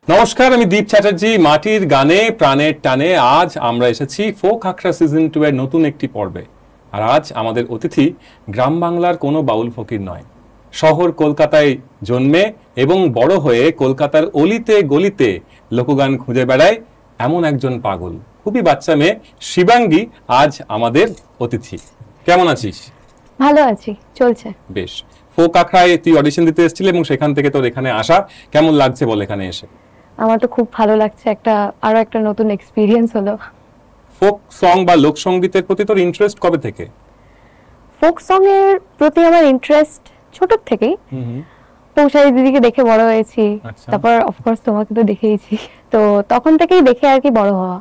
নমস্কার, আমি দীপ চ্যাটার্জি। মাটির গানে প্রাণের টানে আজ আমরা এসেছি ফোক আখড়া সিজন 2 এর নতুন একটি পর্বে। আর আজ আমাদের অতিথি গ্রাম বাংলার কোনো বাউল ফকির নয়, শহর কলকাতায় জন্মে এবং বড় হয়ে কলকাতার অলিতে গলিতে লোকগান খুঁজে বেড়ায় এমন একজন পাগল, খুবই বাচ্চা মেয়ে শিবাঙ্গী আজ আমাদের অতিথি। কেমন আছিস? ভালো আছি, চলছে বেশ। ফোক আখড়ায় তুই অডিশন দিতে এসেছিলি এবং সেখান থেকে তোর এখানে আসা, কেমন লাগছে বল এখানে এসে? আমার তো খুব ভালো লাগছে, আরো একটা নতুন এক্সপেরিয়েন্স হলো। ফোক সং বা লোকসঙ্গীতের প্রতি তোর ইন্টারেস্ট কবে থেকে? ফোক সং এর প্রতি আমার ইন্টারেস্ট ছোট থেকেই। পৌশালী দিদিকে দেখে বড় হয়েছি, তারপর অফকোর্স তোমাকে তো দেখেইছি, তো তখন থেকেই দেখে আর কি বড় হওয়া,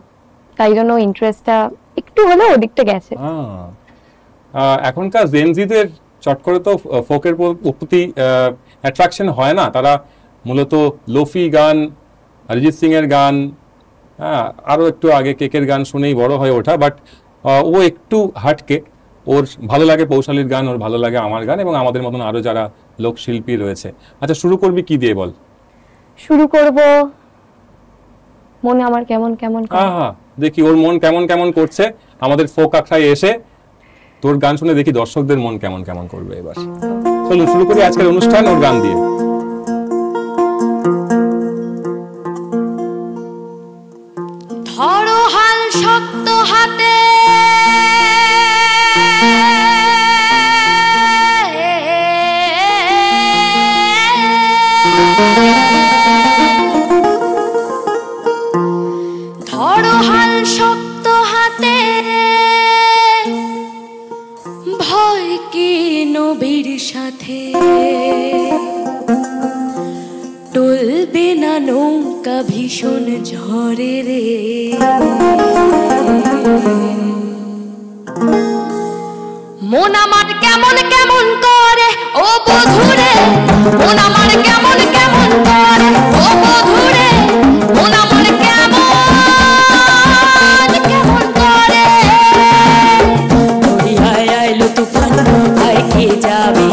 তাই জন্য ইন্টারেস্টটা একটু হলেও ওদিকটা গেছে। এখনকার জেনজিদের চট করে তো ফোকের প্রতি অ্যাট্রাকশন হয় না, তারা মূলত লোফি গান, অরিজিৎ সিং এর গান, আরো একটু আগে কেকের গান শুনেই বড় হয়ে ওঠা। বাট ও একটু হাটকে, ওর ভালো লাগে পৌশালীর গান, ওর ভালো লাগে আমার গান এবং আমাদের মতন আরো যারা লোকশিল্পী রয়েছে। আচ্ছা, শুরু করবি কি দিয়ে বল? শুরু করব মনে আমার কেমন কেমন। দেখি ওর মন কেমন কেমন করছে আমাদের ফোক আখড়ায় এসে। তোর গান শুনে দেখি দর্শকদের মন কেমন কেমন করবে এবার। চলুন শুরু করি আজকের অনুষ্ঠান ওর গান দিয়ে। ধরো হাল শক্ত হাতে, ধরো হাল শক্ত হাতে, ভয় কি নবীর সাথে, টলবে না নৌকা ভীষণ ঝড়ে রে। মন আমার কেমন কেমন করে ও বধুরে, মন আমার কেমন কেমন করে ও বধুরে, মন আমার কেমন কেমন করে। দরিয়ায় আইলো তুফান, আয় কে যাবি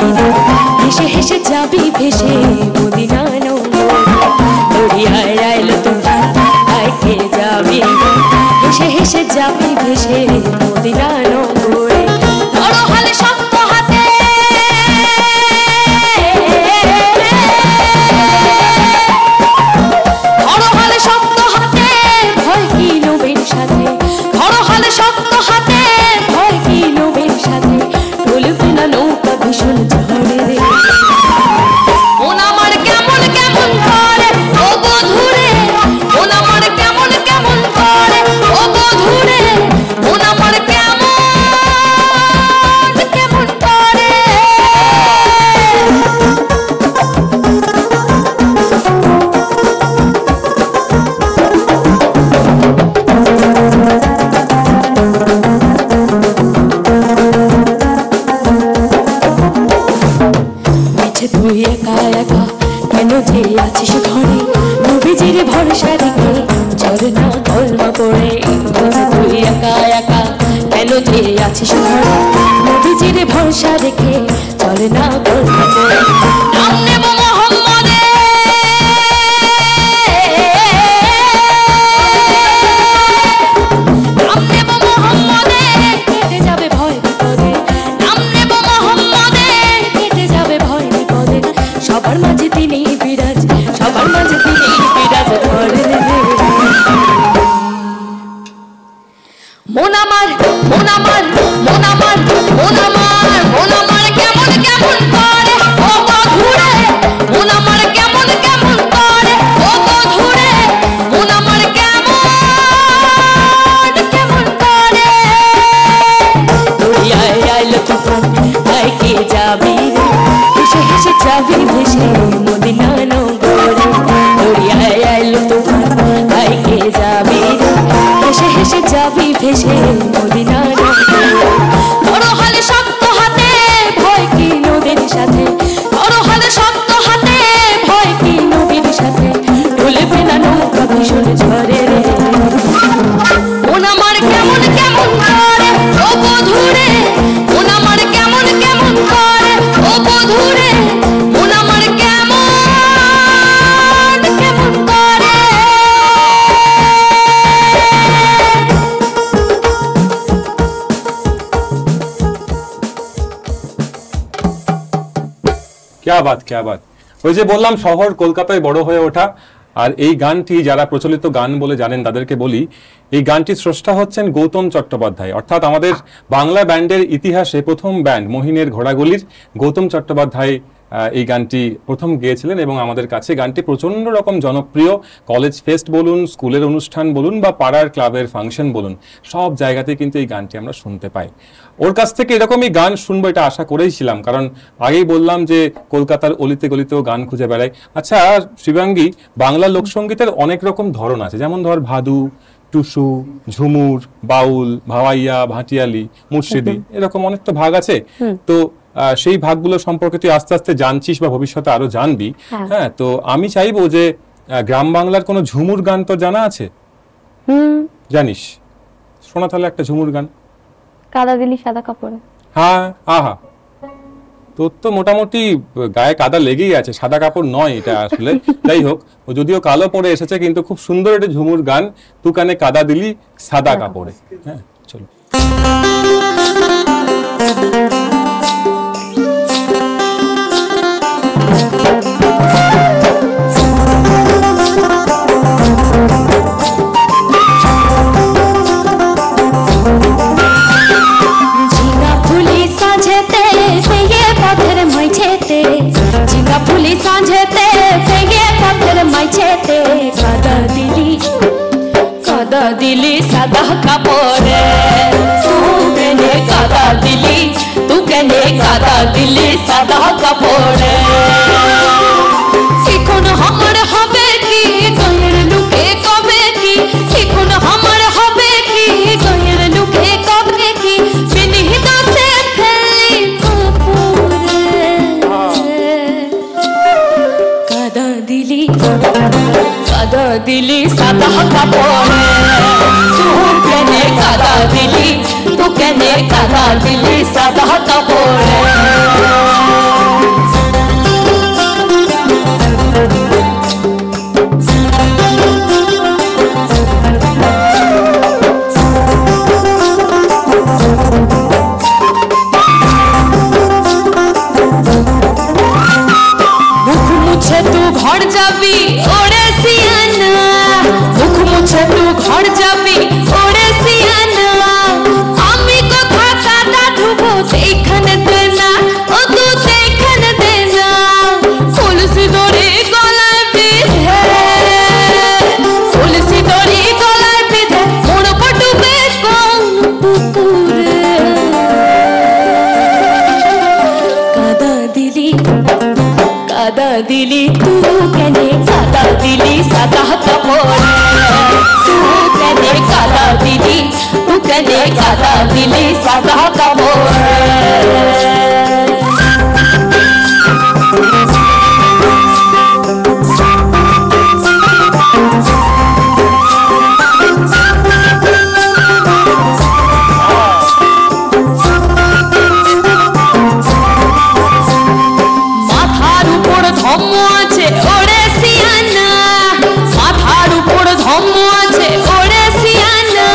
হেসে হেসে যাবি ভেসে মদিনা নগরে। দরিয়ায় আইলো তুফান, আয় কে যাবি হেসে হেসে যাবি ভেসে মদিনা নগরে। ধরো হাল শক্ত হাতে, ধরো হাল শক্ত হাতে, ভয় কি নবীর সাথে, ধরো হাল শক্ত হাতে, ভয় কি নবীর সাথে, টলবে না নৌকা ভীষণ ঝড়ে রে। মন আমার কেমন কেমন করে ও বধুরে, মন আমার কেমন কেমন করে ও বধুরে, মন আমার কেমন কেমন করে। তুই একা একা কেন যে আছিস ঘরে, নবীজির ভরসা রেখে চলে না কলমা পড়ে। তুই একা একা কেন যে আছিস ঘরে, নবীজির ভরসা রেখে চলে না কলমা পড়ে। নাম নেব মোহাম্মদে, নাম নেব মোহাম্মদে, কেটে যাবে ভয় বিপদে। নাম নেব মোহাম্মদে, কেটে যাবে ভয় বিপদে। সবার মাঝে তিনি বিরাজ, সবার মাঝে তিনি বিরাজ করেন। মন আমার মন আমার মন আমার মন আমার মন আমার কেমন কেমন করে ও বধুরে, মন আমার কেমন কেমন করে ও বধুরে, মন আমার কেমন কেমন করে। দরিয়ায় আইলো তুফান, আয় কে যাবি হেসে হেসে যাবি ভেসে মদিনা নগরে। দরিয়ায় আইলো তুফান, আয় কে যাবি হেসে হেসে যাবি ভেসে মদিনা নগরে। ধরো হাল শক্ত হাতে, ভয় কি নবীর সাথে, ধরো হাল শক্ত হাতে, ভয় কি নবীর সাথে, টলবে না নৌকা ভীষণ ঝড়ে রে। মন আমার কেমন কেমন করে ও বধুরে, মন আমার কেমন কেমন করে ও বধুরে, মন আমার কেমন ক্যা বাত ক্যা বাত। ওই যে বললাম শহর কলকাতায় বড় হয়ে ওঠা, আর এই গানটি যারা প্রচলিত গান বলে জানেন তাদেরকে বলি, এই গানটির স্রষ্টা হচ্ছেন গৌতম চট্টোপাধ্যায়, অর্থাৎ আমাদের বাংলা ব্যান্ডের ইতিহাসে প্রথম ব্যান্ড মহিনের ঘোড়াগুলির গৌতম চট্টোপাধ্যায় এই গানটি প্রথম গেয়েছিলেন এবং আমাদের কাছে গানটি প্রচন্ড রকম জনপ্রিয়। কলেজ ফেস্ট বলুন, স্কুলের অনুষ্ঠান বলুন বা পাড়ার ক্লাবের ফাংশন বলুন, সব জায়গাতে কিন্তু এই গানটি আমরা শুনতে পাই। ওর কাছ থেকে এরকমই গান শুনবো এটা আশা করেইছিলাম, কারণ আগেই বললাম যে কলকাতার অলিতে গলিতেও গান খুঁজে বেড়াই। আচ্ছা শিবাঙ্গী, বাংলা লোকসঙ্গীতের অনেক রকম ধরন আছে, যেমন ধর ভাদু, টুসু, ঝুমুর, বাউল, ভাওয়াইয়া, ভাটিয়ালি, মুর্শিদি, এরকম অনেক তো ভাগ আছে। তো সেই ভাগগুলো সম্পর্কে তুই আস্তে আস্তে জানছিস বা ভবিষ্যতে আরো জানবি। হ্যাঁ, তো আমি চাইবো যে গ্রাম বাংলার কোনো ঝুমুর গান তোর জানা আছে? জানিস? শোনা তাহলে একটা ঝুমুর গান। কাদা দিলি সাদা কাপড়ে। হ্যাঁ, আহা, তোর তো মোটামুটি গায়ে কাদা লেগেই আছে, সাদা কাপড় নয় এটা আসলে। যাই হোক, ও যদিও কালো পরে এসেছে কিন্তু খুব সুন্দর একটা ঝুমুর গান, তু কানে কাদা দিলি সাদা কাপড়ে। হ্যাঁ, চলো। दिली सादा कापड़े तू कहने कादा दिली, तू कहने कादा दिली सादा कापड़े। এখন আমার হবে কি গায়ের লুকে কবে কি, এখন আমার হবে কি গায়ের লুকে কবে কি, বিনিহিত সে ফেলি কাপড়ে কাদা দিলি, কাদা দিলি সাদা কাপড়ে तू कहने कादा दिली, तू कहने कादा दिली सादा कापड़े। मुख मुछे तू घर जाबी ओरे सियाना, मुख मुछे तू घर जाबी ओरे सियाना, आमी কথা কাদা ধুবো দেখানে দেনা, ও তু দেখানে দেনা, তুলসী দড়ি গলায় বিধে, তুলসী দড়ি গলায় বিধে মোড় পটুবে কোন পুকুরে কাদা দিলি, কাদা দিলি তু কেনে কাদা দিলি সাদা কাপড়ে, তু কেনে কাদা দিলি, তু কেনে কাদা দিলি সাদা কাপড়ে। মাথার উপর ধম্ম আছে ওরে সিয়ানা, মাথার উপর ধম্ম আছে ওরে সিয়ানা,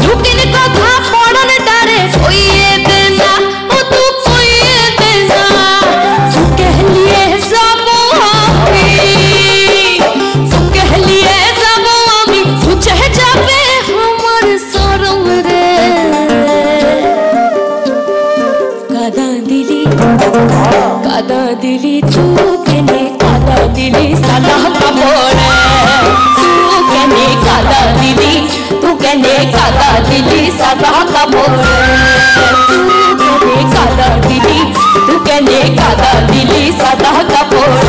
লুকিন কথা পড়ন ডারে কইয়ে দেনা, ও তু কইয়ে দেনা, তু कहलिए যাবো আমি, তু कहलिए যাবো আমি, বুঝে যাবে আমার শরম রে কাদা দিলি, কাদা দিলি তু কেনে কাদা দিলি সাদা কাপড়ে, তু কেনে কাদা দিলি, তু কেনে কাদা দিলি সাদা কাপড়ে, তু কেনে কাদা দিলি, তু কেনে কাদা দিলি সাদা কাপড়ে,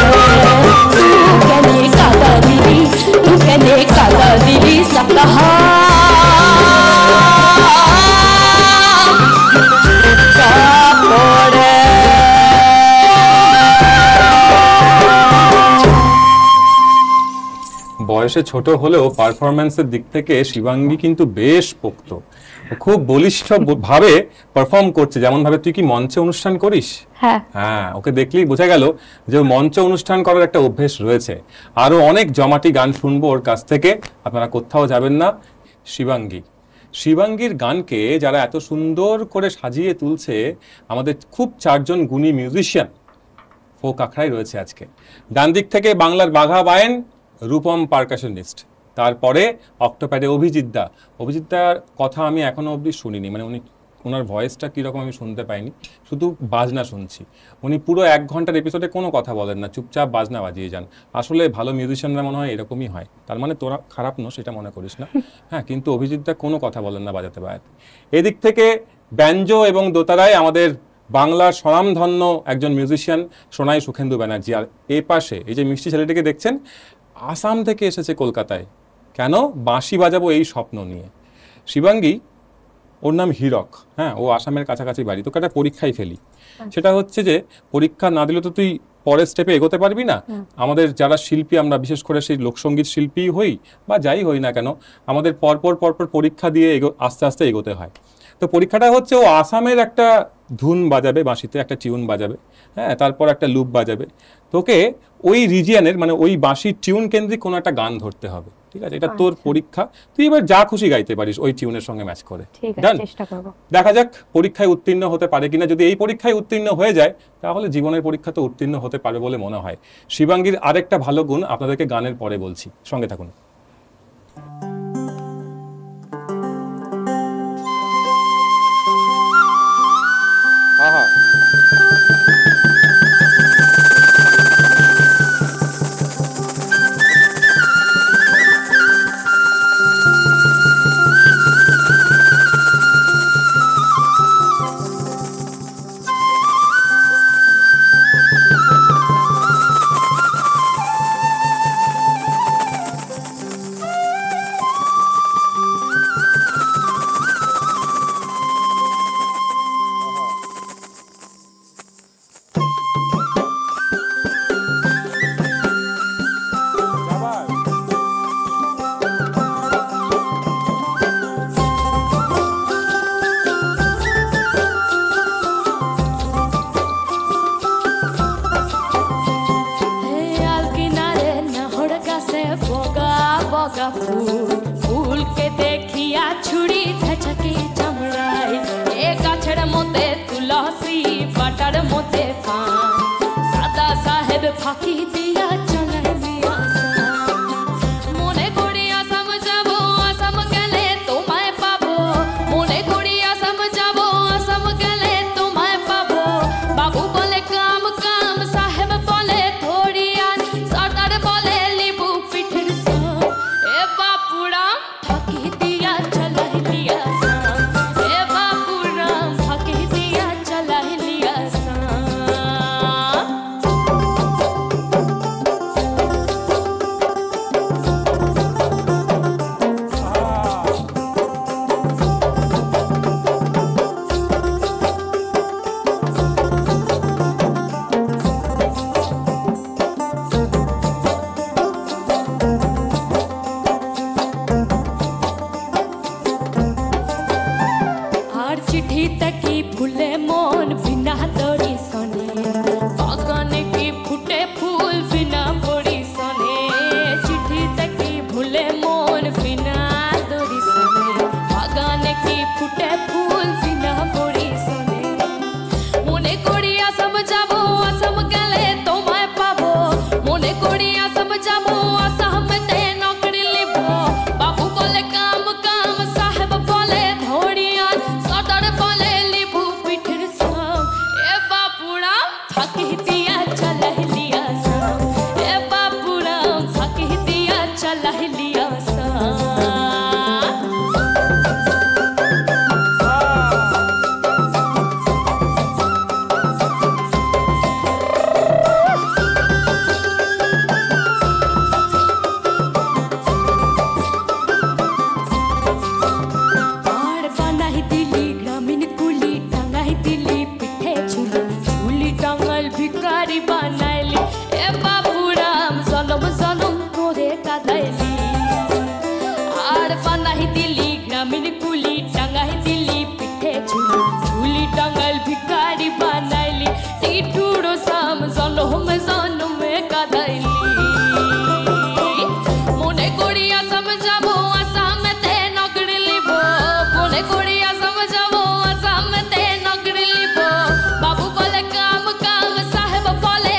তু কেনে কাদা দিলি, তু কেনে কাদা দিলি সাদা কাপড়ে। বয়সে ছোট হলেও পারফরম্যান্সের দিক থেকে শিবাঙ্গী কিন্তু বেশ পোক্ত, খুব বলিষ্ঠ ভাবে পারফর্ম করছে। যেমন ভাবে তুই কি মঞ্চে অনুষ্ঠান করিস? হ্যাঁ, ওকে দেখলেই বোঝা গেল যে মঞ্চ অনুষ্ঠান করার একটা অভ্যেস রয়েছে। আরো অনেক জমাটি গান শুনবো ওর কাছ থেকে, আপনারা কোথাও যাবেন না। শিবাঙ্গী, শিবাঙ্গীর গানকে যারা এত সুন্দর করে সাজিয়ে তুলছে, আমাদের খুব চারজন গুণী মিউজিশিয়ান, ফোক আখড়াই রয়েছে আজকে। ডান দিক থেকে বাংলার বাঘা বায়েন, রূপম পারকাশনিস্ট, তারপরে অক্টোপ্যাডে অভিজিৎদার কথা আমি এখনো অবধি শুনিনি, মানে ওনার ভয়েসটা কীরকম আমি শুনতে পাইনি, শুধু বাজনা শুনছি। উনি পুরো 1 ঘন্টার এপিসোডে কোনো কথা বলেন না, চুপচাপ বাজনা বাজিয়ে যান। আসলে ভালো মিউজিশিয়ানরা মনে হয় এরকমই হয়, তার মানে তোরা খারাপ নো সেটা মনে করিস না, হ্যাঁ, কিন্তু অভিজিৎদা কোনো কথা বলেন না বাজাতে বাজাতে। এদিক থেকে ব্যঞ্জো এবং দোতারায় আমাদের বাংলার স্বনামধন্য একজন মিউজিশিয়ান সোনাই সুখেন্দু ব্যানার্জি। আর এ পাশে এই যে মিষ্টি ছেলেটিকে দেখছেন, আসাম থেকে এসেছে কলকাতায়, কেন? বাঁশি বাজাবো এই স্বপ্ন নিয়ে। শিবাঙ্গী, ওর নাম হীরক, হ্যাঁ, ও আসামের কাছাকাছি বাড়ি। তোকে একটা পরীক্ষায় ফেলি, সেটা হচ্ছে যে পরীক্ষা না দিলে তো তুই পরের স্টেপে এগোতে পারবি না। আমাদের যারা শিল্পী, আমরা বিশেষ করে সেই লোকসঙ্গীত শিল্পী হই বা যাই হই না কেন, আমাদের পরপর পরীক্ষা দিয়ে আস্তে আস্তে এগোতে হয়। তো পরীক্ষাটা হচ্ছে ও আসামের একটা ধুন বাজাবে, বাঁশিতে একটা টিউন বাজাবে, হ্যাঁ, তারপর একটা লুপ বাজাবে। তোকে ওই রিজিয়নের, মানে ওই বাঁশির টিউন কেন্দ্রিক কোনো একটা গান ধরতে হবে, ঠিক আছে? এটা তোর পরীক্ষা, তুই এবার যা খুশি গাইতে পারিস ওই টিউনের সঙ্গে ম্যাচ করে। দেখা যাক পরীক্ষায় উত্তীর্ণ হতে পারে কিনা। যদি এই পরীক্ষায় উত্তীর্ণ হয়ে যায় তাহলে জীবনের পরীক্ষা তো উত্তীর্ণ হতে পারে বলে মনে হয়। শিবাঙ্গীর আরেকটা ভালো গুণ আপনাদেরকে গানের পরে বলছি, সঙ্গে থাকুন। फूल के देखिया छुड़ी धचके चमड़ाई, एक गाछड़ मोते तुलसी बटर मोते पान, सादा साहेब फाकी दिया चले दिया मोने गुड़िया समझाबो असम गले तुम्हें पाबो, मोने गुड़िया समझाबो असम गले तुम्हें पाबो। बाबू बोले काम काम, साहेब बोले थोड़ी आन, सरदार बोले लीबू पिठर सो, ए बापूड़ा फाकी दिया चला लिया सा, ए बापूड़ा फाकी दिया चला लिया सा। আর চিঠি তাকি ফুলে মন বিনা দড়ি সনে, বাগানে কি ফুটে ফুল বিনা বড়ি সনে, চিঠি তাকি ফুলে মন বিনা দড়ি সনে, বাগানে কি ফুটে ফুল বিনা বড়ি সনে। মনে করিয়া সমঝাবো আসম গেলে তোমায় পাবো, মনে করিয়া সমঝাবো আসামতে নকরি লিব। বাবু বলে কাম কাম, সাহেব বলে ধড়িয়ান, সদর বলে লিবু পিঠের সাম, এ বাপুড়া ফাঁকি দিয়া চলা লিয়া সাম, এ বাপুড়া ফাঁকি দিয়া চলা লিয়া সাম। আর বানাই দিলি গ্রামীণ কুলি, টাঙ্গাই দিলি পিঠে ঝুলি, ঝুলি টাঙ্গাল ভিকারি বানাইলি, এ বাবুরাম জলম জলম করে কাঁদাইলি। আর বানাই দিলি গ্রামীণ কুলি, টাঙ্গাই দিলি পিঠে ঝুলি, ঝুলি টাঙ্গাল ভিকারি বানাইলি, টিটুরো সাম জলম জলমে কাঁদাইলি। মনে করিয়া সমঝাবো আসামতে নকরি লিব, মনে করিয়া সমঝাবো আসামতে নকরি লিব। বাবু বলে কাম কাম, সাহেব বলে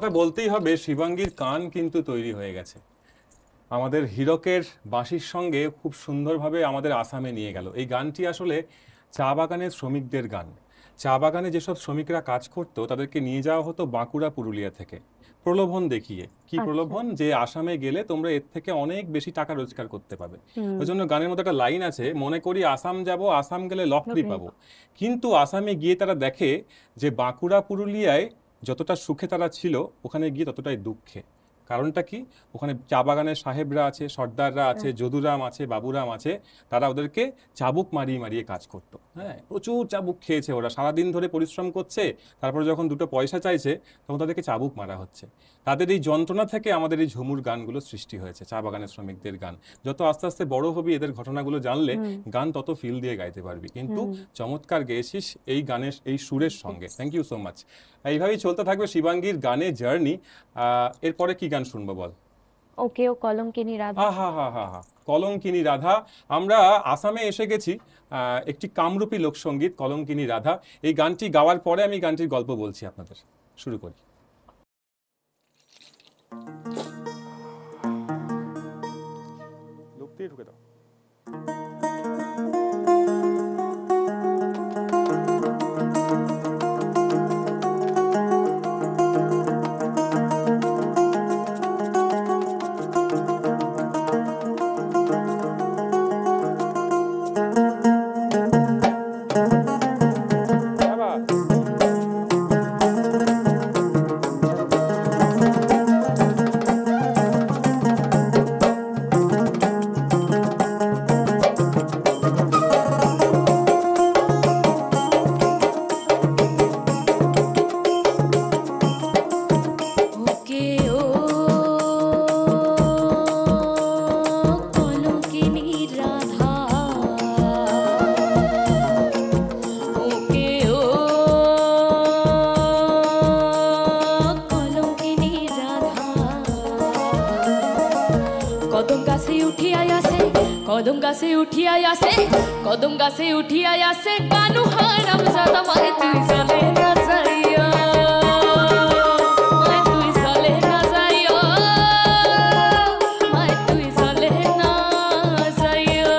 কথা বলতেই হবে, শিবাঙ্গীর কান কিন্তু তৈরি হয়ে গেছে। আমাদের হীরকের বাঁশির সঙ্গে খুব সুন্দরভাবে আমাদের আসামে নিয়ে গেল। এই গানটি আসলে চা বাগানের শ্রমিকদের গান। চা বাগানে যেসব শ্রমিকরা কাজ করতো তাদেরকে নিয়ে যাওয়া হতো বাঁকুড়া, পুরুলিয়া থেকে প্রলোভন দেখিয়ে। কি প্রলোভন? যে আসামে গেলে তোমরা এর থেকে অনেক বেশি টাকা রোজগার করতে পাবে। ওই জন্য গানের মধ্যে একটা লাইন আছে, মনে করি আসাম যাব, আসাম গেলে লকড়ি পাবো। কিন্তু আসামে গিয়ে তারা দেখে যে বাঁকুড়া, পুরুলিয়ায় যতটা সুখে তারা ছিল, ওখানে গিয়ে ততটাই দুঃখে। কারণটা কি? ওখানে চা বাগানের সাহেবরা আছে, সর্দাররা আছে, যদুরাম আছে, বাবুরাম আছে, তারা ওদেরকে চাবুক মারিয়ে মারিয়ে কাজ করতো। হ্যাঁ, প্রচুর চাবুক খেয়েছে ওরা, সারাদিন ধরে পরিশ্রম করছে, তারপরে যখন দুটো পয়সা চাইছে তখন তাদেরকে চাবুক মারা হচ্ছে। তাদের এই যন্ত্রণা থেকে আমাদের এই ঝুমুর গানগুলো সৃষ্টি হয়েছে, চা বাগানের শ্রমিকদের গান। যত আস্তে আস্তে বড় হবি, এদের ঘটনাগুলো জানলে গান তত ফিল দিয়ে গাইতে পারবি। কিন্তু চমৎকার গেয়েছিস এই গানের এই সুরের সঙ্গে, থ্যাংক ইউ সো মাচ। এইভাবেই চলতে থাকবে শিবাঙ্গীর গানে জার্নি। এরপরে কি গান শুনবো বল? ওকে ও কলঙ্কিনী রাধা। কলঙ্কিনী রাধা। আমরা আসামে এসে গেছি, একটি কামরূপী লোকসঙ্গীত কলঙ্কিনী রাধা। এই গানটি গাওয়ার পরে আমি গানটির গল্প বলছি আপনাদের। শুরু করি। লোক দিয়ে ঢুকে দাও। কদম গাছে উঠিয়া আসে কানু হারাম জাদা মারে তুই চলে না যাইয়া, মারে তুই চলে না যাইয়া, মারে তুই চলে না যাইয়া।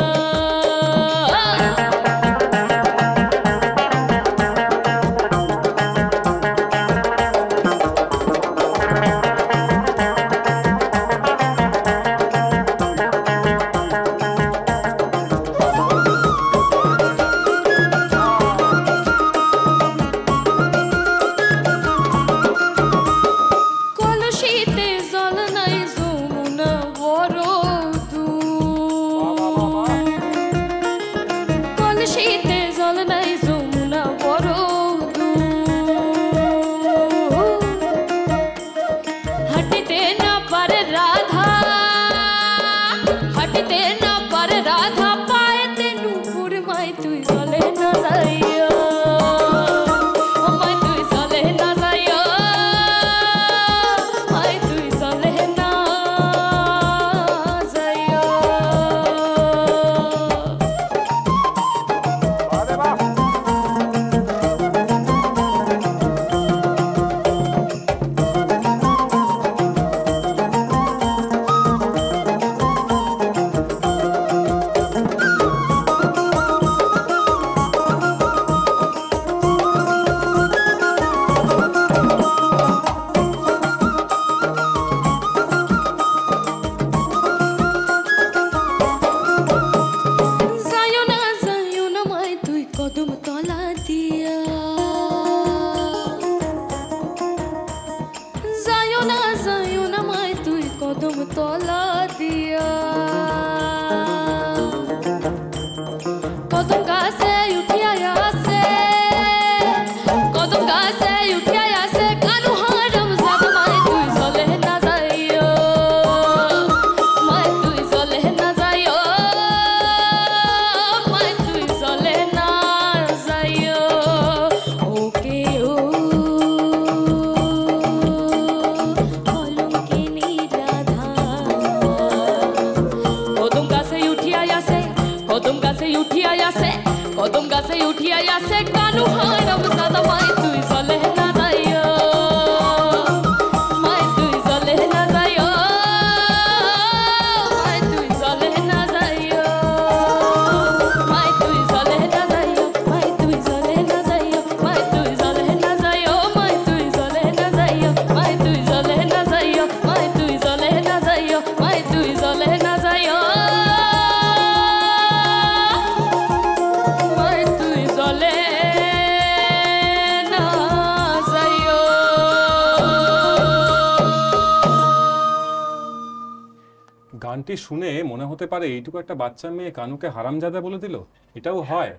গানটি শুনে মনে হতে পারে এইটুকু একটা বাচ্চা মেয়ে কানুকে হারামজাদা বলে দিল, এটাও হয়।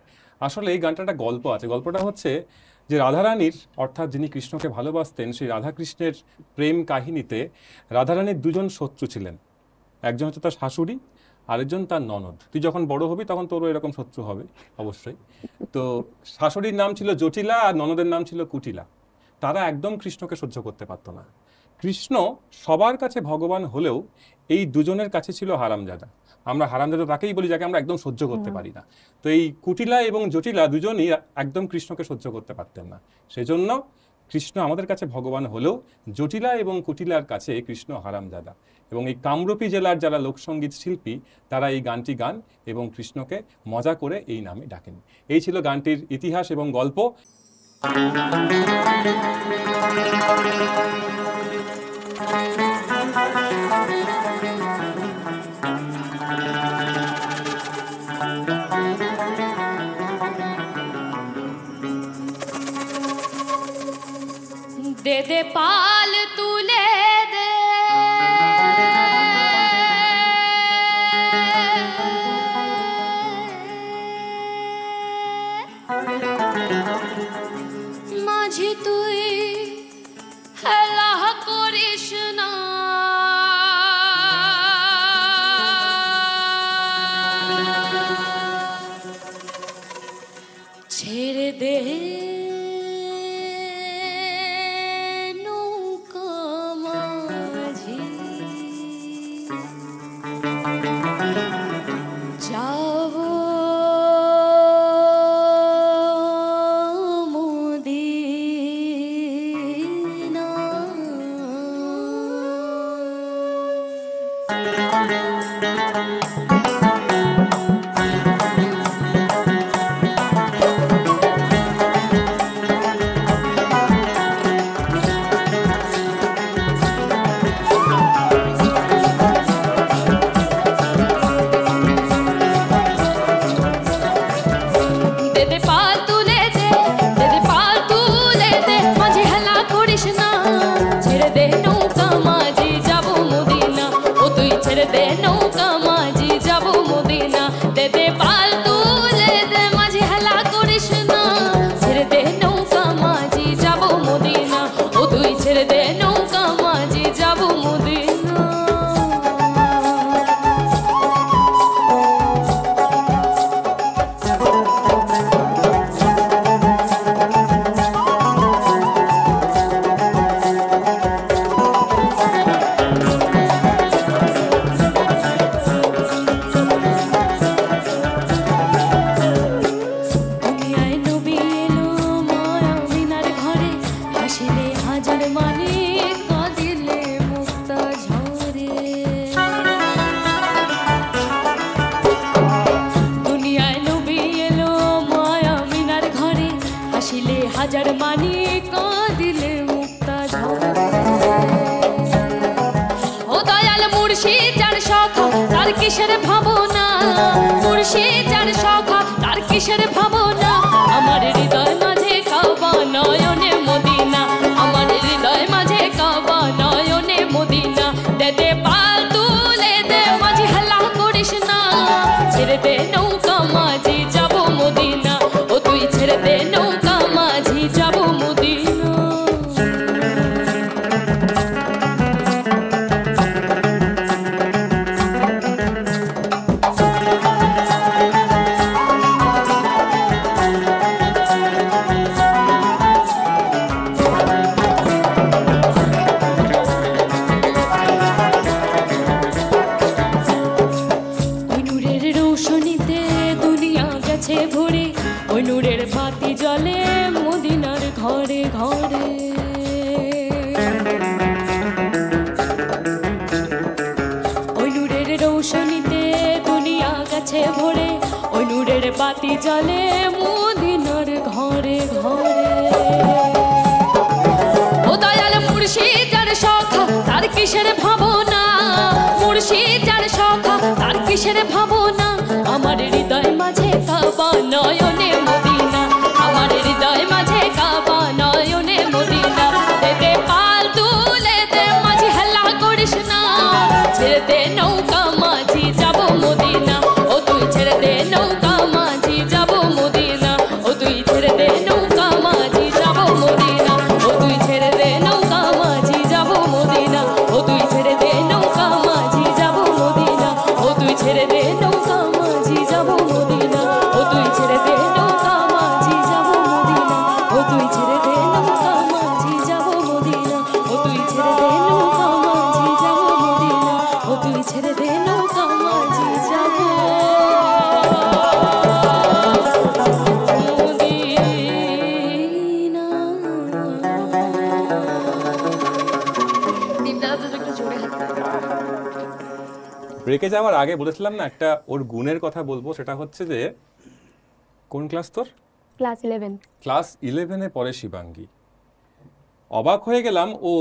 আসলে এই গানটা একটা গল্প আছে। গল্পটা হচ্ছে যে রাধারানীর, অর্থাৎ যিনি কৃষ্ণকে ভালোবাসতেন, সেই রাধাকৃষ্ণের প্রেম কাহিনীতে রাধারানীর দুজন শত্রু ছিলেন। একজন হচ্ছে তার শাশুড়ি, আরেকজন তার ননদ। তুই যখন বড় হবি তখন তোরও এরকম শত্রু হবে অবশ্যই। তো শাশুড়ির নাম ছিল জটিলা আর ননদের নাম ছিল কুটিলা। তারা একদম কৃষ্ণকে সহ্য করতে পারত না। কৃষ্ণ সবার কাছে ভগবান হলেও এই দুজনের কাছে ছিল হারামজাদা। আমরা হারামজাদা তাকেই বলি যাকে আমরা একদম সহ্য করতে পারি না। তো এই কুটিলা এবং জটিলা দুজনই একদম কৃষ্ণকে সহ্য করতে পারতেন না। সেজন্য কৃষ্ণ আমাদের কাছে ভগবান হলেও জটিলা এবং কুটিলার কাছে কৃষ্ণ হারামজাদা। এবং এই কামরূপী জেলার যারা লোকসঙ্গীত শিল্পী তারা এই গানটি গান এবং কৃষ্ণকে মজা করে এই নামে ডাকেন। এই ছিল গানটির ইতিহাস এবং গল্প। दे दे पाल तुले दे माझी तुई हेला करिस ना छेड़े दे হাজার মানি কাঁদিলে মুক্তা ঝরে ও দয়াল মুর্শিদ যার সখা তার কিসের ভাবনা, মুর্শিদ যার সখা তার কিসের ভাবনা। আমার হৃদয় মাঝে কাবা নয়নে মদিনা, আমার হৃদয় মাঝে কাবা নয়নে মদিনা। দে দে পাল তুলে দে মাঝি হেলা করিস না, ছেড়ে দে নৌকা মাঝি যাব মদিনা। ও তুই ছেড়ে দে নৌকা মাঝি যাব মদিনা। ওই নূরের রৌশনীতে দুনিয়া গেছে ভরে, ওই নূরের বাতি জ্বলে মদিনার ঘরে ঘরে। ওই নূরের রৌশনীতে দুনিয়া গেছে ভরে, ওই নূরের বাতি জ্বলে মদিনার ঘরে ঘরে। ও দয়াল মুর্শিদ যার সখা তার কিসের ভাবনা, মুর্শিদ যার সখা তার কিসের ভাবনা। আমার হৃদয় মাঝে কাবা নয়নে মদিনা, আমার হৃদয় মাঝে কাবা নয়নে মদিনা। দে দে পাল তুলে দে মাঝি হেলা করিস না, ছেড়ে দে নৌকা নৌকা মাঝি যাব মদিনা ও তুই ছেড়ে দে নৌকা মাঝি যাব মদিনা ও তুই ছেড়ে দে নৌকা মাঝি যাব মদিনা ও তুই ছেড়ে দে নৌকা মাঝি যাব মদিনা ও তুই ছেড়ে দে নৌকা মাঝি যাব ব্রেকে যাওয়ার আগে বলেছিলাম না একটা ওর গুণের কথা বলবো, সেটা হচ্ছে যে কোন ক্লাস তোর? ক্লাস 11। ক্লাস 11-এ পড়ে শিবাঙ্গী। অবাক হয়ে গেলাম, ও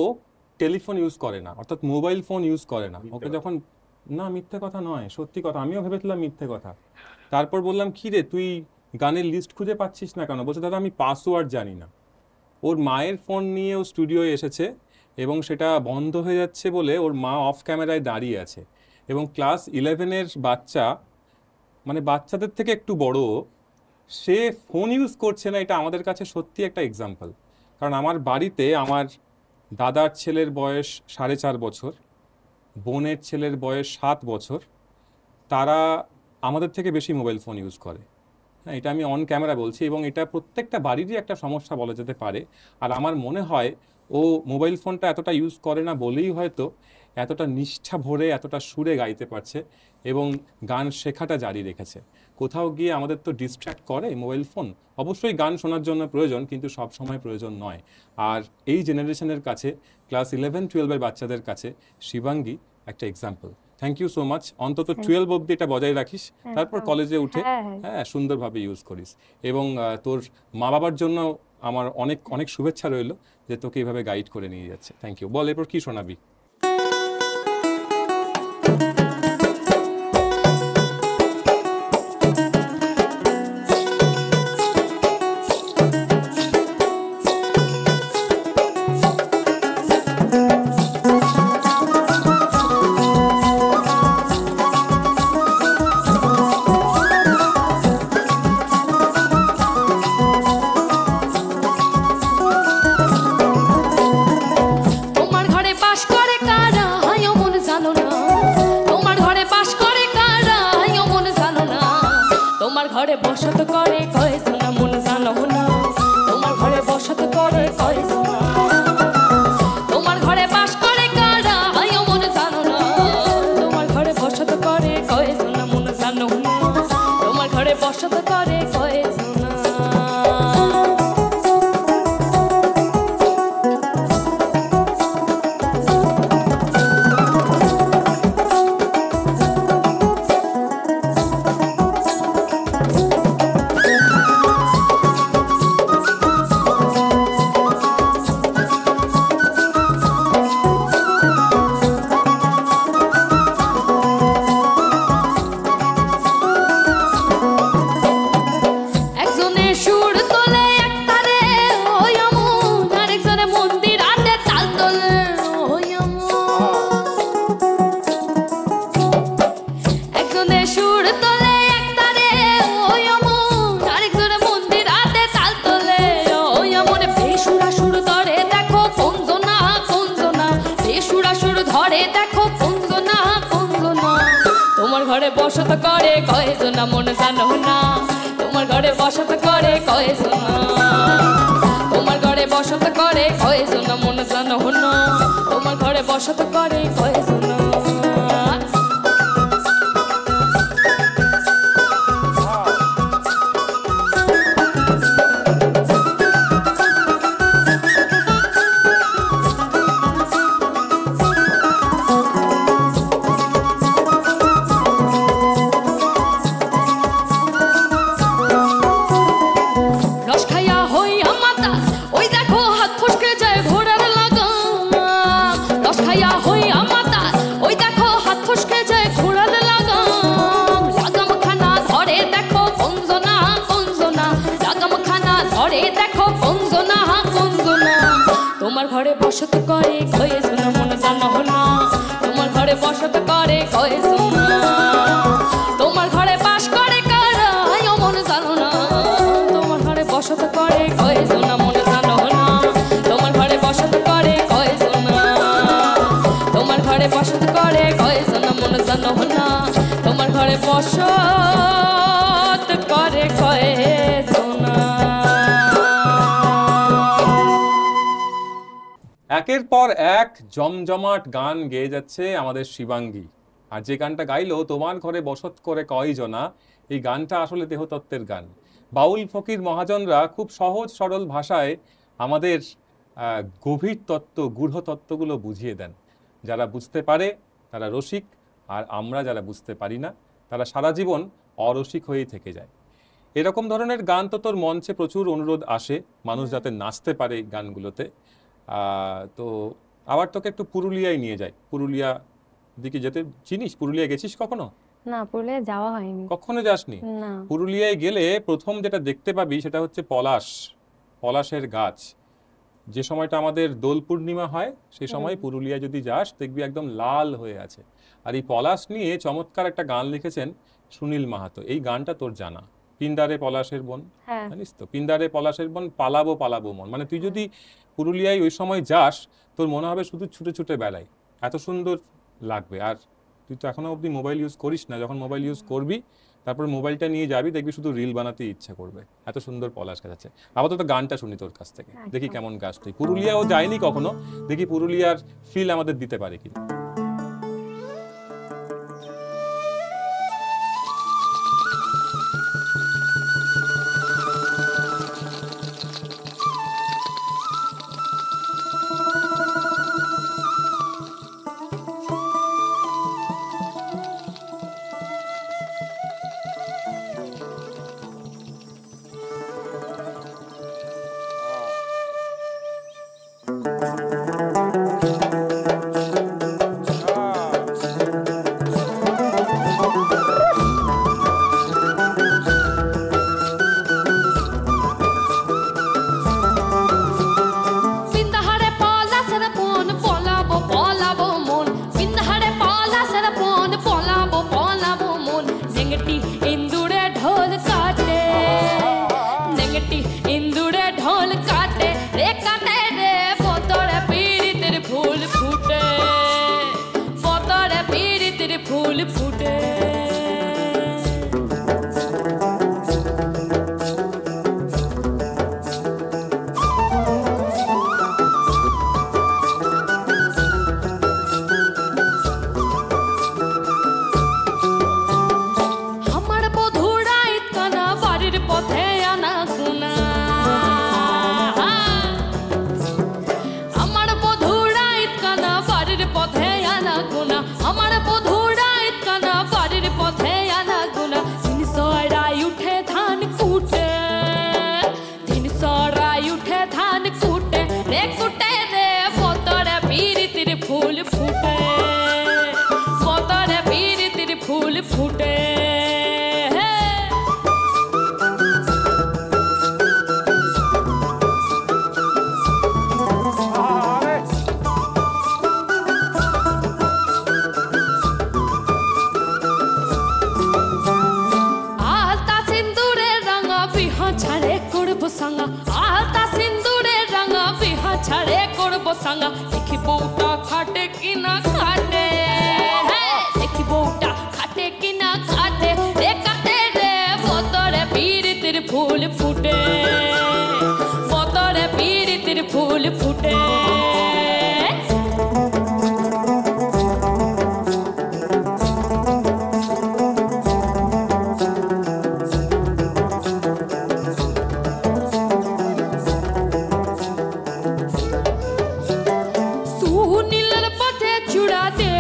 টেলিফোন ইউজ করে না, অর্থাৎ মোবাইল ফোন ইউজ করে না। ওকে যখন, না মিথ্যে কথা নয়, সত্যি কথা, আমিও ভেবেছিলাম মিথ্যে কথা। তারপর বললাম কি রে তুই গানের লিস্ট খুঁজে পাচ্ছিস না কেন? বলছে দাদা আমি পাসওয়ার্ড জানি না। ওর মায়ের ফোন নিয়ে ও স্টুডিওয়ে এসেছে এবং সেটা বন্ধ হয়ে যাচ্ছে বলে ওর মা অফ ক্যামেরায় দাঁড়িয়ে আছে। এবং ক্লাস 11-এর বাচ্চা, মানে বাচ্চাদের থেকে একটু বড়, সে ফোন ইউজ করছে না, এটা আমাদের কাছে সত্যি একটা এক্সাম্পল। কারণ আমার বাড়িতে আমার দাদার ছেলের বয়স 4.5 বছর, বোনের ছেলের বয়স 7 বছর, তারা আমাদের থেকে বেশি মোবাইল ফোন ইউজ করে। হ্যাঁ, এটা আমি অন ক্যামেরা বলছি, এবং এটা প্রত্যেকটা বাড়িরই একটা সমস্যা বলা যেতে পারে। আর আমার মনে হয় ও মোবাইল ফোনটা এতটা ইউজ করে না বলেই হয়তো এতটা নিষ্ঠা ভরে এতটা সুরে গাইতে পারছে এবং গান শেখাটা জারি রেখেছে। কোথাও গিয়ে আমাদের তো ডিস্ট্র্যাক্ট করে মোবাইল ফোন, অবশ্যই গান শোনার জন্য প্রয়োজন, কিন্তু সব সময় প্রয়োজন নয়। আর এই জেনারেশনের কাছে, ক্লাস 11-12-এর বাচ্চাদের কাছে শিবাঙ্গী একটা example. Thank you so much. অন্তত 12 অবধি এটা বজায় রাখিস, তারপর কলেজে উঠে হ্যাঁ সুন্দরভাবে ইউজ করিস। এবং তোর মা বাবার জন্য আমার অনেক অনেক শুভেচ্ছা রইল যে তোকে এইভাবে গাইড করে নিয়ে যাচ্ছে। Thank you. বল এরপর কি শোনাবি? ঘরে বসত করে কয় সোনা মন জানো না, তোমার ঘরে বসত করে কয় সোনা, তোমার ঘরে বাস করে কারা আয়ো মন জানো না, তোমার ঘরে বসত করে কয় সোনা মন জানো না, তোমার ঘরে বসত করে কয় সোনা। ঘরে বসত করে কয় সোনা মন জানো না, তোমার ঘরে বসত করে কয় সোনা, তোমার ঘরে বসত করে কয় সোনা মন জানো না, তোমার ঘরে বসত করে কয় সোনা। তোমার ঘরে বসত করে কয় সোনা মন জানো না, তোমার ঘরে বসত করে কয় সোনা, তোমার ঘরে বাস করে কারা আয়ো মন জানো না, তোমার ঘরে বসত করে কয় সোনা মন জানো না, তোমার ঘরে বসত করে কয় সোনা, তোমার ঘরে বসত করে কয় সোনা মন জানো না, তোমার ঘরে বসত করে কয়জনা। একের পর এক জমজমাট গান গেয়ে যাচ্ছে আমাদের শিবাঙ্গী। আর যে গানটা গাইলো তোমার ঘরে বসত করে কয়জনা, এই গানটা আসলে দেহতত্ত্বের গান। বাউল ফকির মহাজনরা খুব সহজ সরল ভাষায় আমাদের গভীর তত্ত্ব, গূঢ় তত্ত্বগুলো বুঝিয়ে দেন। যারা বুঝতে পারে তারা রসিক, আর আমরা যারা বুঝতে পারি না তারা সারা জীবন অরসিক হয়েই থেকে যায়। এরকম ধরনের গান তো তোর মঞ্চে প্রচুর অনুরোধ আসে, মানুষ যাতে নাচতে পারে এই গানগুলোতে। তো আবার তোকে একটু পুরুলিয়ায় নিয়ে যাই। পুরুলিয়া দিকে যেতে চিনিস? পুরুলিয়া গেছিস কখনো? না, পুরুলিয়া যাওয়া হয়নি। কখনো যাসনি? না। পুরুলিয়ায় গেলে প্রথম যেটা দেখতে পাবি সেটা হচ্ছে পলাশের গাছ। যে সময়টা আমাদের দোল পূর্ণিমা হয় সেই সময় পুরুলিয়া যদি যাস দেখবি একদম লাল হয়ে আছে। আর এই পলাশ নিয়ে চমৎকার একটা গান লিখেছেন সুনীল মাহাতো। এই গানটা তোর জানা, পিন্দারে পলাশের বন, জানিস তো? পিন্দারে পলাশের বন, পালাবো পালাবো মন। মানে তুই যদি পুরুলিয়ায় ওই সময় যাস তোর মনে হবে শুধু ছুটে ছুটে বেড়াই, এত সুন্দর লাগবে। আর তুই তো এখনো অবধি মোবাইল ইউজ করিস না, যখন মোবাইল ইউজ করবি তারপর মোবাইলটা নিয়ে যাবি, দেখবি শুধু রিল বানাতে ইচ্ছা করবে, এত সুন্দর পলাশ গাছ আছে। আপাতত গানটা শুনি তোর কাছ থেকে, দেখি কেমন গাছ। তুই পুরুলিয়াও যায়নি কখনো, দেখি পুরুলিয়ার ফিল আমাদের দিতে পারে কিনা। সুনীলের পথে চূড়াতে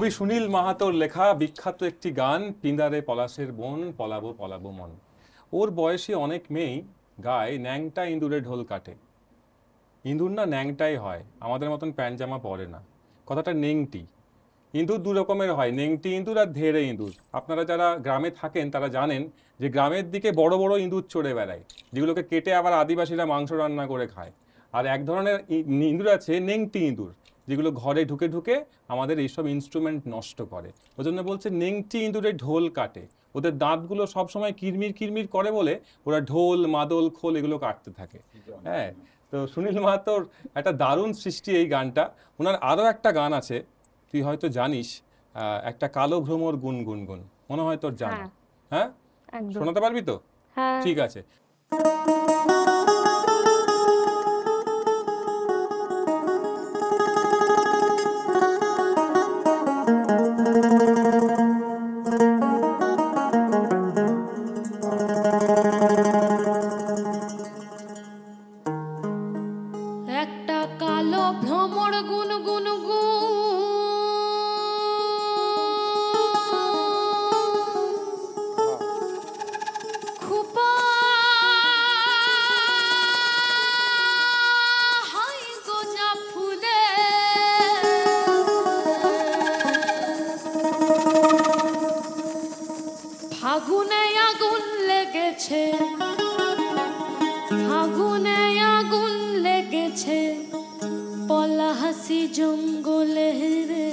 কবি সুনীল মাহাতোর লেখা বিখ্যাত একটি গান, পিঁদারে পলাশের বন, পলাবো পলাবো মন। ওর বয়সী অনেক মেয়েই গায় ন্যাংটা ইঁদুরে ঢোল কাটে। ইঁদুর না ন্যাংটাই হয়, আমাদের মতন প্যান্ট জামা পরে না। কথাটা নেংটি। ইঁদুর দু রকমের হয়, নেংটি ইঁদুর আর ধেড়ে ইঁদুর। আপনারা যারা গ্রামে থাকেন তারা জানেন যে গ্রামের দিকে বড় বড় ইঁদুর চড়ে বেড়ায়, যেগুলোকে কেটে আবার আদিবাসীরা মাংস রান্না করে খায়। আর এক ধরনের ইঁদুর আছে নেংটি ইঁদুর, যেগুলো ঘরে ঢুকে ঢুকে আমাদের এইসব ইনস্ট্রুমেন্ট নষ্ট করে। ওই জন্য বলছে নেংটি ইঁদুরে ঢোল কাটে। ওদের দাঁতগুলো সবসময় কিরমির কিরমির করে বলে ওরা ঢোল, মাদল, খোল এগুলো কাটতে থাকে। হ্যাঁ, তো সুনীল মাহাতোর একটা দারুণ সৃষ্টি এই গানটা। ওনার আরও একটা গান আছে, তুই হয়তো জানিস, একটা কালো ভ্রমর গুন গুন গুন, মনে হয় তোর জানা। হ্যাঁ, শোনাতে পারবি তো? ঠিক আছে। একটা কালো ভ্রমর গুন গুন গুন, খুপা হাই গোজা ফুলে ফাগুনে আগুন লেগেছে, ফাগুনে আগুন লেগেছে পলাশি জঙ্গলে রে।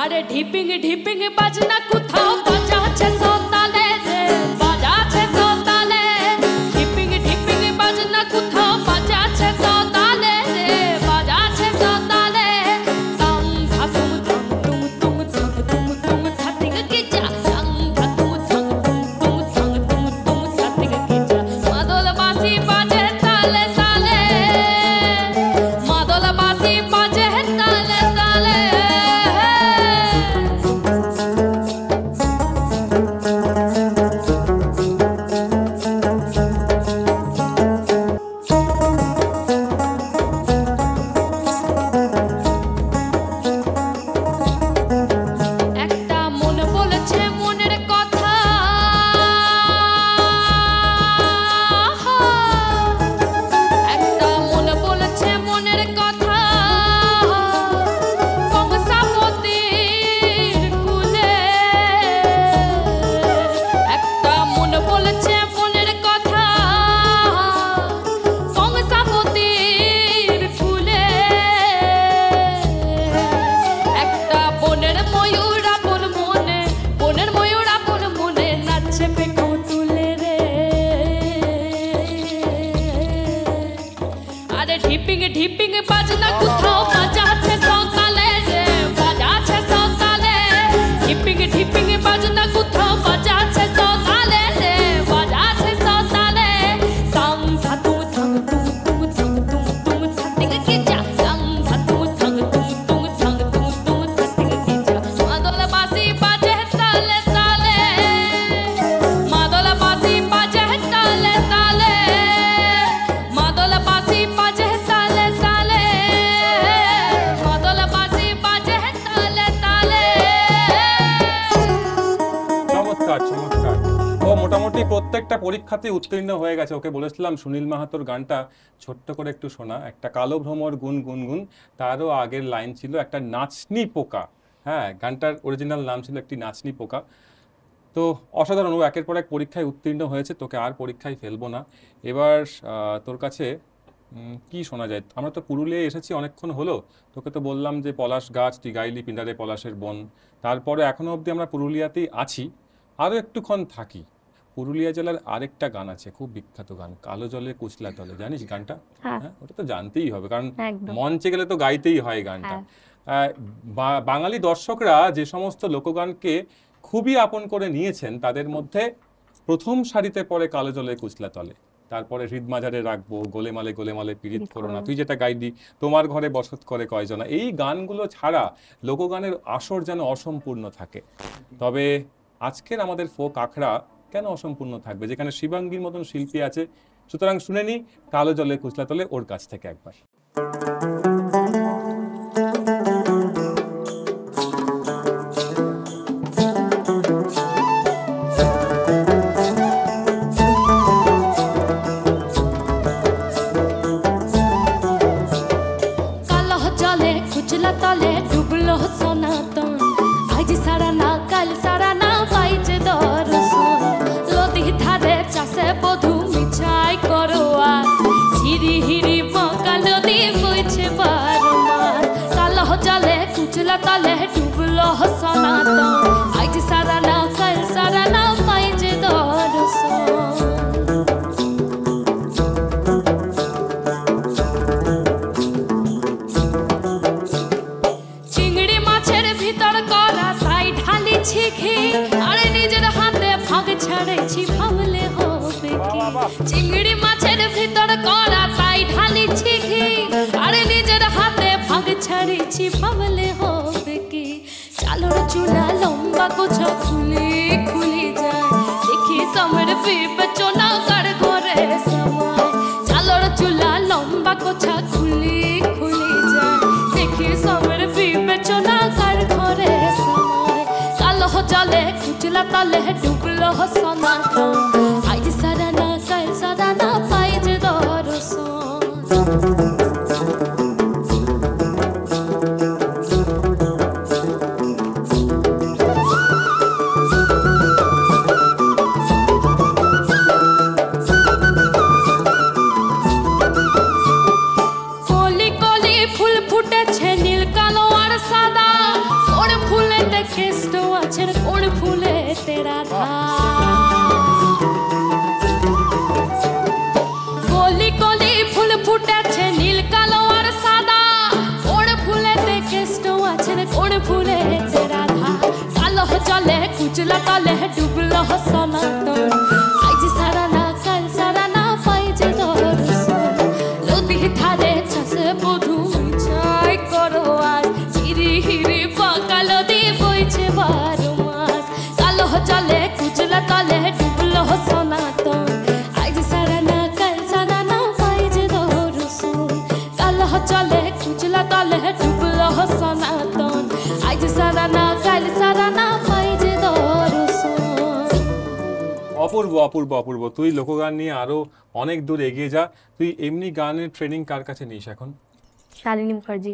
আরে ঢিপিং ঢিপিং বাজনা কোথাও বাজাচ্ছে সতালে রে, বাজাচ্ছে সতালে। ঢিপিং ঢিপিং বাজনা কোথাও বাজাচ্ছে সতালে রে, বাজাচ্ছে সতালে। তাং ধাতুম তাং তুম তুম তাং তুম তুম থাতিং কিচা, তাং ধাতুম তাং তুম তুম তাং তুম তুম থাতিং কিচা। মাদল বাঁশি বাজে তালে তালে, মাদল বাঁশি বাজে তালে তালে। একটা মন বলেছে মনের কথা, একটা মন বলেছে মনের কথা কংসাবতীর কুলে। একটা মন বলেছে মনের কথা কংসাবতীর কুলে। একটা বনের ময়ূর আপন মনে, বনের ময়ূর আপন মনে নাচছে পেখম তুলে রে। আরে ঢিপিং ঢিপিং বাজনা কোথাও বাজাচ্ছে সকালে রে, বাজাচ্ছে সকালে। ঢিপিং ঢিপিং বাজনা কোথাও বাজাচ্ছে সকালে রে, বাজাচ্ছে সকালে। তাং ধাতুম তাং তুম তুম তাং তুম তুম থাতিং কিচা, তাং ধাতুম তাং তুম তুম তাং তুম তুম থাতিং কিচা। মাদল বাঁশি বাজে তালে তালে, মাদল বাঁশি বাজে তালে তালে, মাদল বাঁশি বাজে তালে তালে, মাদল বাঁশি বাজে তালে তালে। চমৎকার চমৎকার। ও মোটামুটি প্রত্যেকটা পরীক্ষাতে উত্তীর্ণ হয়ে গেছে। ওকে বলেছিলাম সুনীল মাহাতোর গানটা ছোট্ট করে একটু শোনা। একটা কালো ভ্রমর গুন গুন গুন, তারও আগের লাইন ছিল একটা নাচনি পোকা। হ্যাঁ, গানটার অরিজিনাল নাম ছিল একটি নাচনি পোকা। তো অসাধারণ, ও একের পর এক পরীক্ষায় উত্তীর্ণ হয়েছে, তোকে আর পরীক্ষায় ফেলবো না। এবার তোর কাছে কি শোনা যায়? আমরা তো পুরুলিয়ায় এসেছি অনেকক্ষণ হলো, তোকে তো বললাম যে পলাশ গাছ তুই গাইলি, পিঁদারে পলাশের বন। তারপরে এখনো অবধি আমরা পুরুলিয়াতেই আছি, আরও একটুক্ষণ থাকি। পুরুলিয়া জেলার আরেকটা গান আছে, খুব বিখ্যাত গান, কালো জলে কুচলা তলে। জানিস গানটা? হ্যাঁ, ওটা তো জানতেই হবে, কারণ মঞ্চে গেলে তো গাইতেই হয় গানটা। বাঙালি দর্শকরা যে সমস্ত লোকগানকে খুবই আপন করে নিয়েছেন, তাদের মধ্যে প্রথম সারিতে পড়ে কালো জলে কুচলা তলে। তারপরে হৃদ মাঝারে রাখবো, গোলেমালে গোলেমালে পীড়িত করো না, তুই যেটা গাইলি, তোমার ঘরে বসত করে কয়জনা। এই গানগুলো ছাড়া লোকগানের আসর যেন অসম্পূর্ণ থাকে। তবে আজকের আমাদের ফোক আখড়া কেন অসম্পূর্ণ থাকবে, যেখানে শিবাঙ্গীর মতন শিল্পী আছে, সুতরাং শুনে নি কালো জলে কুচলা তলে ওর কাছ থেকে একবার। তলে ডুবলো সনাতন, আজ সারা না কাল সারা না পাইছে দর্শন। নদী ধারে চাষে বধু মিছাই করো আস, ঝিরি হিরি বকা নদী বইছে বারো মাস। কালো জলে কুচলা তলে ডুবলো সনাতন, আজ সারা না কাল সারা না পাইছে দর্শন। আরে নিজের হাতে ভাগ ছাড়েছি ভাবলে হবে কি, চিংড়ি মাছের ভিতর করা তাই ঢালিছি ঘি। আরে নিজের হাতে ভাগ ছাড়েছি ভাবলে হবে কি, চালোর চুলা লম্বা গোছা খুলে খুলে যায়, দেখি সমর বিবেচনা কার ঘরে সময়। চালোর চুলা লম্বা গোছা খুলে খুলে যায়, দেখি সমর বিবেচনা কার ঘরে সময়। কালো জলে কুচলা তলে ডুবলো সনাতন, আজ সারা না কাল সারা না পাইছে দর্শন। কলি কলি ফুল ফুটেছে নীল কালো আর সাদা, কোন ফুলেতে কেষ্ট আছে কোন ফুলে তেরা ধা। কলি কলি ফুল ফুটেছে নীল কালো আর সাদা, কোন ফুলেতে কেষ্ট আছে কোন ফুলে তেরা ধা। কালো জলে কুচলা তলে ডুবলো সনাতন, আজ সারা না কাল সারা না পাইছে দর্শন। নদী ধারে চাষে বধু মিছাই করো আজ, ঝিরি হিরি বকা নদী বইছে বারো মাস। কালো জলে কুচলা তলে ডুবলো সনাতন, আজ সারা না কাল সারা না পাইছে দর্শন। কালো জলে কুচলা তলে ডুবলো সনাতন, আজ সারা না কাল সারা না পাইছে দর্শন। অপূর্ব অপূর্ব অপূর্ব, তুই লোকগান নিয়ে আরো অনেক দূর এগিয়ে যা। তুই এমনি গানের ট্রেনিং কার কাছে নিস এখন? শালিনী মুখার্জি।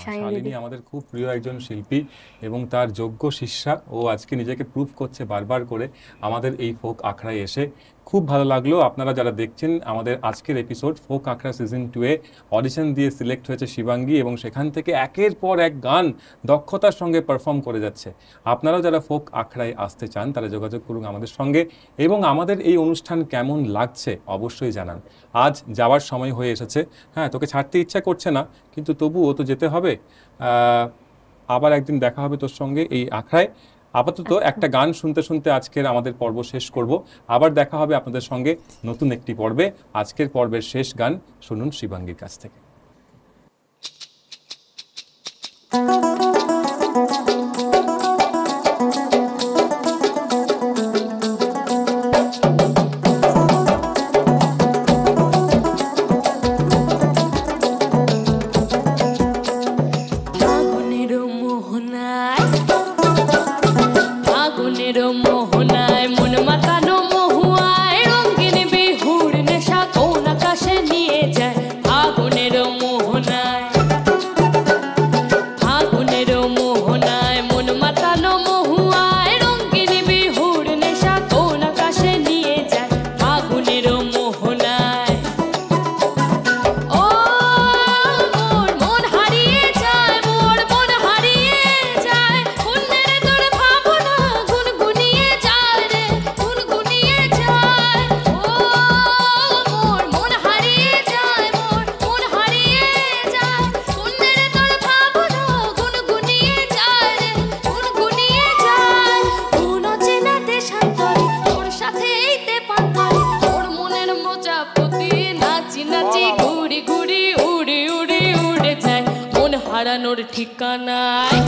শালিনী আমাদের খুব প্রিয় একজন শিল্পী এবং তার যোগ্য শিষ্যা। ও আজকে নিজেকে প্রুভ করছে বারবার করে আমাদের এই ফোক আখড়ায় এসে। খুব ভালো লাগলো। আপনারা যারা দেখছেন আমাদের আজকের এপিসোড ফোক আখড়া সিজন 2 এ অডিশন দিয়ে সিলেক্ট হয়েছে শিবাঙ্গী এবং সেখান থেকে একের পর এক গান দক্ষতার সঙ্গে পারফর্ম করে যাচ্ছে। আপনারাও যারা ফোক আখড়ায় আসতে চান তারা যোগাযোগ করুন আমাদের সঙ্গে এবং আমাদের এই অনুষ্ঠান কেমন লাগছে অবশ্যই জানান। আজ যাওয়ার সময় হয়ে এসেছে। হ্যাঁ, তোকে ছাড়তে ইচ্ছা করছে না কিন্তু তবুও তো যেতে হবে। আবার একদিন দেখা হবে তোর সঙ্গে এই আখড়ায়। আপাতত একটা গান শুনতে শুনতে আজকের আমাদের পর্ব শেষ করব। আবার দেখা হবে আপনাদের সঙ্গে নতুন একটি পর্বে। আজকের পর্বের শেষ গান শুনুন শিবাঙ্গীর কাছ থেকে। মোহনায় মন মাতানো মহুয়ায় রঙিন বিহুর নেশা কোন আকাশে নিয়ে যায়। ফাগুনের মোহনায় মন মাতানো মহুয়ায় রঙিন বিহুর নেশা কোন আকাশে নিয়ে যায়। ফাগুনের মোহনায় ও মোর মন হারিয়ে যায়, মোর মন হারিয়ে যায়। ফুলের তোর ভাবনা গুনগুনিয়ে যায় রে, গুনগুনিয়ে যায়। ও মোর মন হারিয়ে যায়, মোর মন হারিয়ে যায়। ফুলের তোর ভাবনা গুনগুনিয়ে যায় রে, গুনগুনিয়ে যায়। কোন অচেনা দেশান্তরে তোর সাথে এইতে পান্তরে তোর মনের প্রজাপতি নাচি নাচি ঘুরি ঘুরি উড়ে উড়ে উড়ে যায় মন হারানোর ঠিকানায়।